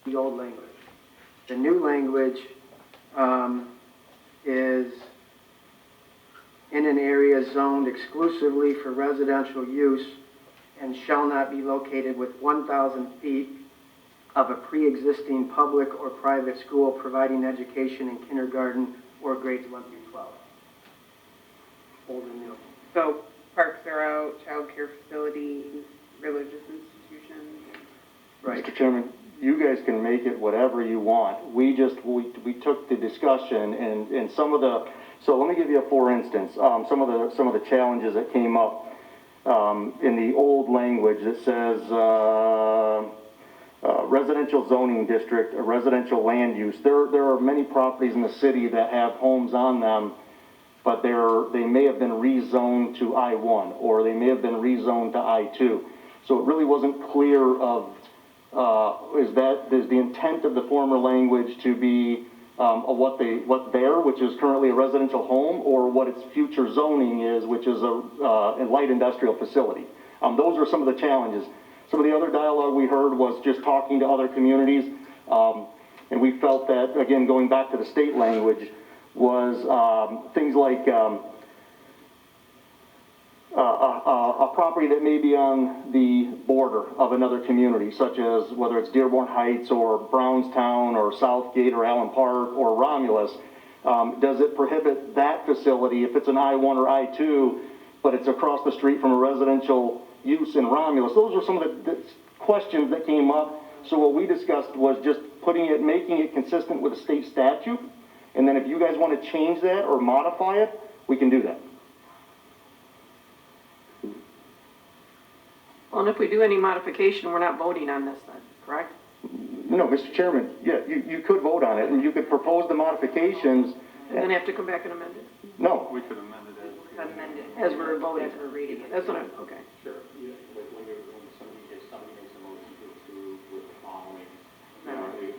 the old language. The new language is in an area zoned exclusively for residential use and shall not be located with 1,000 feet of a pre-existing public or private school providing education in kindergarten or grades 1 through 12. Old and new. So parks are out, child care facilities, religious institutions. Right. Mr. Chairman, you guys can make it whatever you want. We took the discussion and some of the, so let me give you a for instance, some of the challenges that came up in the old language that says residential zoning district, a residential land use. There are many properties in the city that have homes on them, but they may have been rezoned to I-1 or they may have been rezoned to I-2. So it really wasn't clear of is the intent of the former language to be what there, which is currently a residential home, or what its future zoning is, which is a light industrial facility. Those are some of the challenges. Some of the other dialogue we heard was just talking to other communities, and we felt that, again, going back to the state language, was things like a property that may be on the border of another community, such as whether it's Dearborn Heights or Brownstown or Southgate or Allen Park or Romulus. Does it prohibit that facility if it's an I-1 or I-2, but it's across the street from a residential use in Romulus? Those are some of the questions that came up. So what we discussed was just making it consistent with the state statute. And then if you guys want to change that or modify it, we can do that. Well, and if we do any modification, we're not voting on this then, correct? No, Mr. Chairman, yeah, you could vote on it and you could propose the modifications. And then have to come back and amend it? No. We could amend it As we're voting, as we're reading it. That's what I'm, okay. Sure. When somebody makes a motion to approve with the following,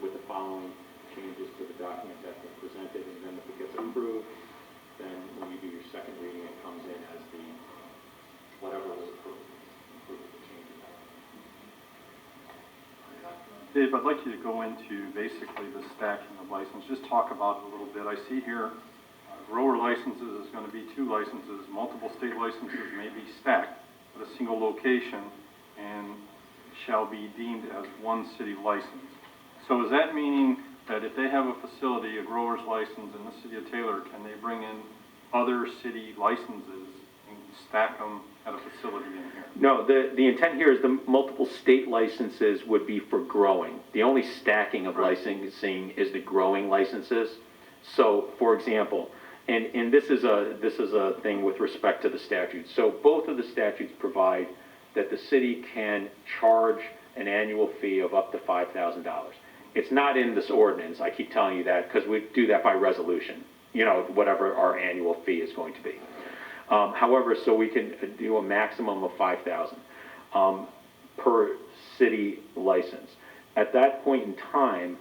with the following changes to the document that's been presented, and then if it gets approved, then when you do your second reading, it comes in as the whatever was approved. Dave, I'd like you to go into basically the stacking of license. Just talk about it a little bit. I see here grower licenses is going to be 2 licenses. Multiple state licenses may be stacked at a single location and shall be deemed as 1 city license. So is that meaning that if they have a facility, a grower's license in the city of Taylor, can they bring in other city licenses and stack them at a facility in here? No, the intent here is the multiple state licenses would be for growing. The only stacking of licensing is the growing licenses. So, for example, and this is a thing with respect to the statutes. So both of the statutes provide that the city can charge an annual fee of up to $5,000. It's not in this ordinance. I keep telling you that because we do that by resolution. You know, whatever our annual fee is going to be. However, so we can do a maximum of $5,000 per city license. At that point in time,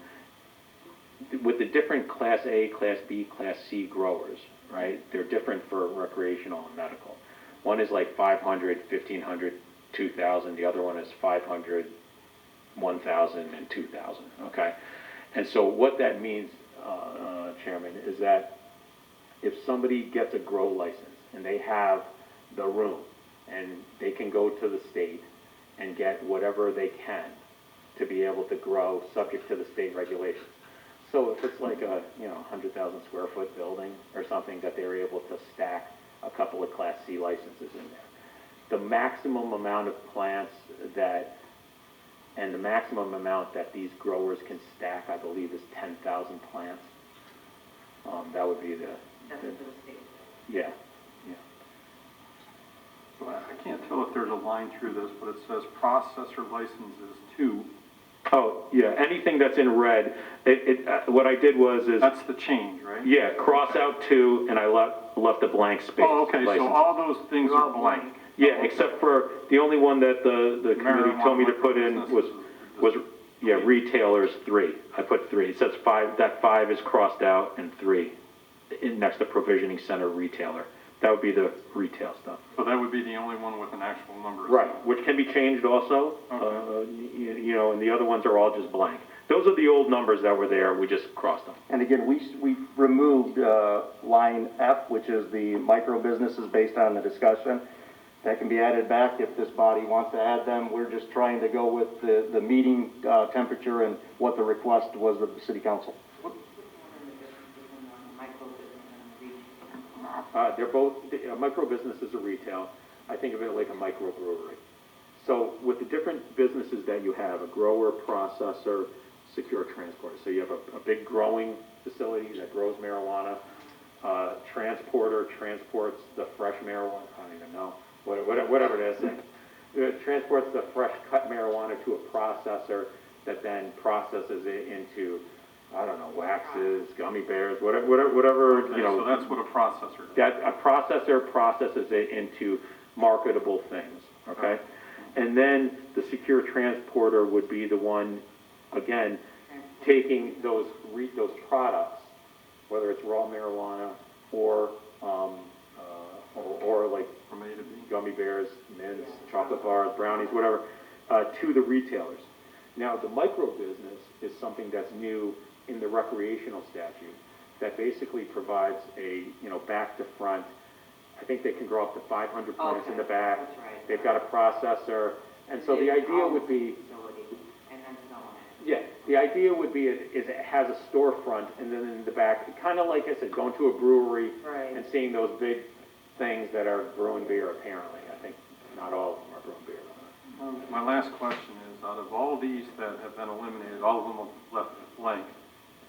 with the different Class A, Class B, Class C growers, right? They're different for recreational and medical. One is like 500, 1,500, 2,000. The other one is 500, 1,000, and 2,000. Okay, and so what that means, Chairman, is that if somebody gets a grow license and they have the room and they can go to the state and get whatever they can to be able to grow subject to the state regulations. So if it's like a 100,000 square foot building or something that they're able to stack a couple of Class C licenses in there, the maximum amount of plants and the maximum amount that these growers can stack, I believe, is 10,000 plants. That would be That's for the state. yeah. So I can't tell if there's a line through this, but it says processor licenses 2. Oh, yeah, anything that's in red, what I did was That's the change, right? yeah, cross out 2, and I left a blank space. Oh, okay, so all those things are blank. Yeah, except for the only one that the committee told me to put in was retailers 3. I put 3. It says 5, that 5 is crossed out, and 3 next to provisioning center retailer. That would be the retail stuff. So that would be the only one with an actual number. Right, which can be changed also, Okay. and the other ones are all just blank. Those are the old numbers that were there, we just crossed them. And again, we removed line F, which is the micro businesses based on the discussion. That can be added back if this body wants to add them. We're just trying to go with the meeting temperature and what the request was of the city council. They're both, micro businesses are retail. I think of it like a microbrewery. So with the different businesses that you have, a grower, processor, secure transporter. So you have a big growing facility that grows marijuana, transporter transports the fresh marijuana, I don't even know, whatever it is. It transports the fresh cut marijuana to a processor that then processes it into, I don't know, waxes, gummy bears, whatever, you know. So that's what a processor does. That a processor processes it into marketable things, okay? And then the secure transporter would be the one, again, taking those products, whether it's raw marijuana or like From A to B. gummy bears, mints, chocolate bars, brownies, whatever, to the retailers. Now, the micro business is something that's new in the recreational statute that basically provides a, you know, back to front. I think they can grow up to 500 plants in the back. That's right. They've got a processor, and so the idea would be, And then so on. yeah, the idea would be is it has a storefront, and then in the back, kind of like I said, going to a brewery Right. and seeing those big things that are brewing beer. Apparently, I think not all of them are brewing beer. My last question is, out of all these that have been eliminated, all of them are left blank,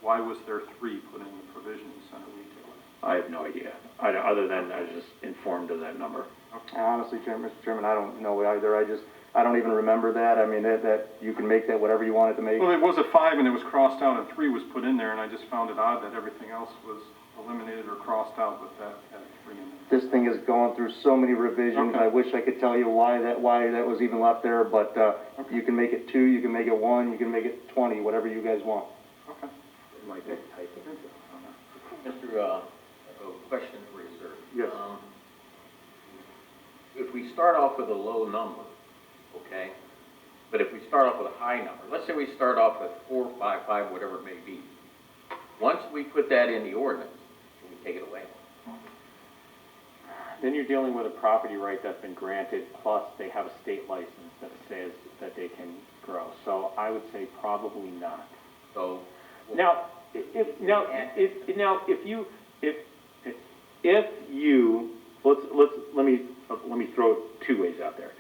why was there 3 put in the provision center retail? I have no idea. Other than I was just informed of that number. Honestly, Mr. Chairman, I don't know either. I don't even remember that. I mean, that you can make that whatever you want it to make. Well, it was a 5 and it was crossed out and 3 was put in there, and I just found it odd that everything else was eliminated or crossed out, but that had 3 in there. This thing has gone through so many revisions. Okay. I wish I could tell you why that was even left there, but you can make it 2, you can make it 1, you can make it 20, whatever you guys want. Okay. It might be typing. Mr. A question for you, sir. Yes. If we start off with a low number, okay, but if we start off with a high number, let's say we start off with 455, whatever it may be. Once we put that in the ordinance, can we take it away? Then you're dealing with a property right that's been granted, plus they have a state license that says that they can grow. So I would say probably not. So, Now, if you let me throw 2 ways out there.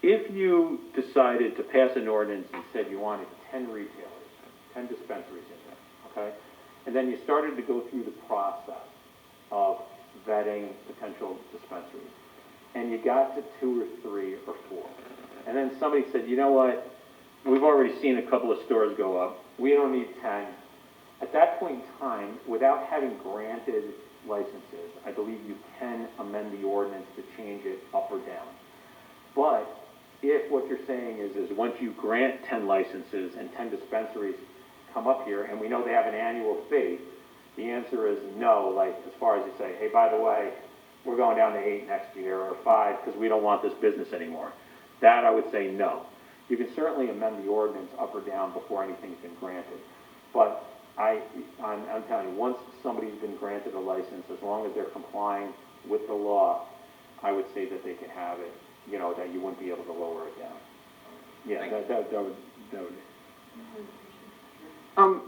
If you decided to pass an ordinance and said you wanted 10 retailers, 10 dispensaries in there, okay, and then you started to go through the process of vetting potential dispensaries, and you got to 2 or 3 or 4, and then somebody said, you know what, we've already seen a couple of stores go up, we don't need 10. At that point in time, without having granted licenses, I believe you can amend the ordinance to change it up or down. But if what you're saying is once you grant 10 licenses and 10 dispensaries come up here, and we know they have an annual fee, the answer is no, like as far as you say, hey, by the way, we're going down to 8 next year or 5 because we don't want this business anymore. That I would say no. You can certainly amend the ordinance up or down before anything's been granted. But I'm telling you, once somebody's been granted a license, as long as they're complying with the law, I would say that they can have it, you know, that you wouldn't be able to lower it down. Yeah, that would.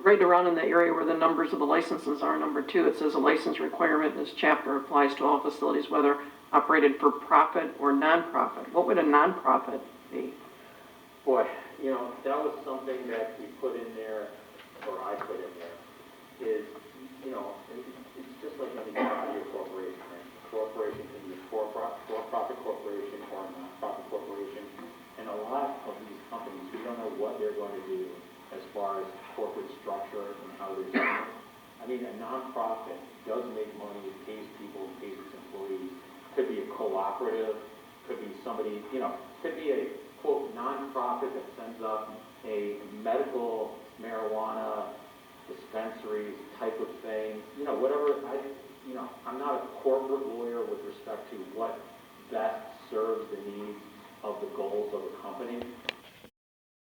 Right around in the area where the numbers of the licenses are, number 2, it says a license requirement in this chapter applies to all facilities, whether operated for profit or nonprofit. What would a nonprofit be? Boy, you know, that was something that we put in there, or I put in there, is, you know, it's just like any company or corporation, right? A corporation can be a for-profit corporation or a non-profit corporation. And a lot of these companies, we don't know what they're going to do as far as corporate structure and how they're doing it. I mean, a nonprofit does make money, it pays people, it pays its employees. Could be a cooperative, could be somebody, you know, could be a, quote, nonprofit that sends up a medical marijuana dispensaries type of thing, you know, whatever. I'm not a corporate lawyer with respect to what best serves the needs of the goals of a company.